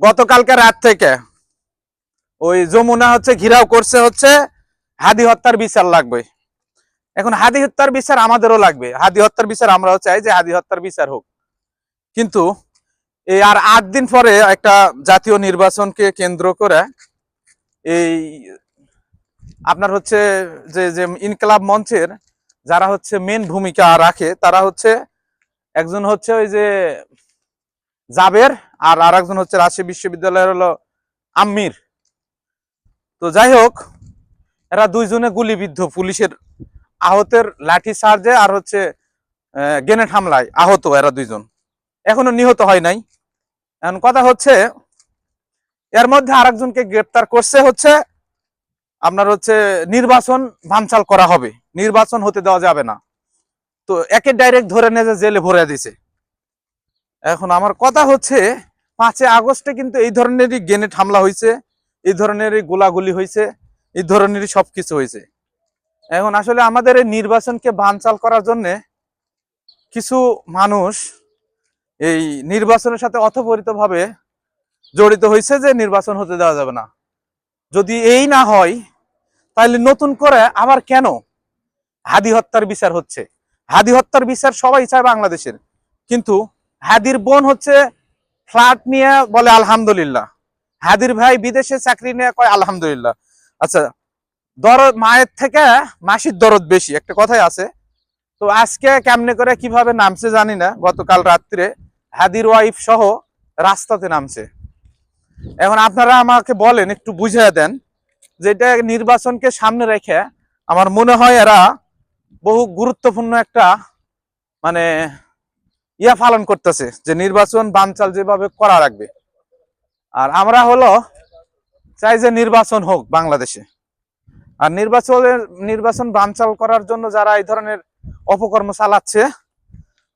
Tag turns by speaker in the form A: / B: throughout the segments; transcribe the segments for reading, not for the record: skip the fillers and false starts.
A: গতকালকে রাত থেকে ওই যমুনা ঘিরাও করছে হাদি হত্যার বিচার লাগবে। এখন হাদি হত্যার বিচার আমাদেরও লাগবে, হাদি হত্যার বিচার আমরাও চাই যে হাদি হত্যার বিচার হোক। কিন্তু এই আর 8 দিন পরে একটা জাতীয় নির্বাচনকে কেন্দ্র করে এই আপনার যে যে ইনকলাব মঞ্চের যারা মেন ভূমিকা রাখে, তারা একজন ওই যে জাবের, আর আরেকজন রাজশাহী বিশ্ববিদ্যালয়ের হলো আম্মির। তো যাই হোক, এরা দুইজনে গুলিবিদ্ধ, পুলিশের আহতের লাঠি চার্জে আর গ্রেনেড হামলায় আহত এরা দুইজন, এখনো নিহত হয় নাই। এখন কথা এর মধ্যে আরেকজনকে গ্রেপ্তার করছে আপনার নির্বাচন বানচাল করা হবে, নির্বাচন হতে দেওয়া যাবে না। তো একে ডাইরেক্ট ধরে নিয়ে জেলে ভরে দিছে। এখন আমার কথা 5 আগস্টে কিন্তু এই ধরনেরই গ্রেনেড হামলা হয়েছে, এই ধরনেরই গোলাগুলি হয়েছে, এই ধরনেরই সবকিছু হয়েছে। এখন আসলে আমাদের এই নির্বাচনকে বানচাল করার জন্য কিছু মানুষ এই নির্বাচনের সাথে অথপরিতভাবে জড়িত হয়েছে যে নির্বাচন হতে দেওয়া যাবে না। যদি এই না হয় তাহলে নতুন করে আবার কেন হাদি হত্যার বিচার হচ্ছে? হাদি হত্যার বিচার সবাই চায় বাংলাদেশের, কিন্তু হাদির বোন ফ্ল্যাট নিয়ে বলে আলহামদুলিল্লাহ, হাদির ভাই বিদেশে চাকরি নিয়ে কয় আলহামদুলিল্লাহ। আচ্ছা, দরদ মায়ের থেকে মাসির দরদ বেশি, একটা কথাই আছে। তো আজকে কেমনে করে কিভাবে নামছে জানি না, গতকাল রাত্রে হাদির ওয়াইফ সহ রাস্তাতে নামছে। এখন আপনারা আমাকে বলেন, একটু বুঝিয়ে দেন যে এটা নির্বাচনকে সামনে রেখে আমার মনে হয় এরা বহু গুরুত্বপূর্ণ একটা মানে ইয়া পালন করতেছে, যে নির্বাচন বানচাল যেভাবে করা লাগবে। আর আমরা চাই যে নির্বাচন হোক বাংলাদেশে। আর নির্বাচন বানচাল করার জন্য যারা এই ধরনের অপকর্ম চালাচ্ছে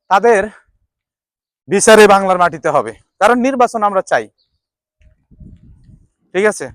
A: তাদের বিচারে বাংলার মাটিতে হবে, কারণ নির্বাচন আমরা চাই। ঠিক আছে।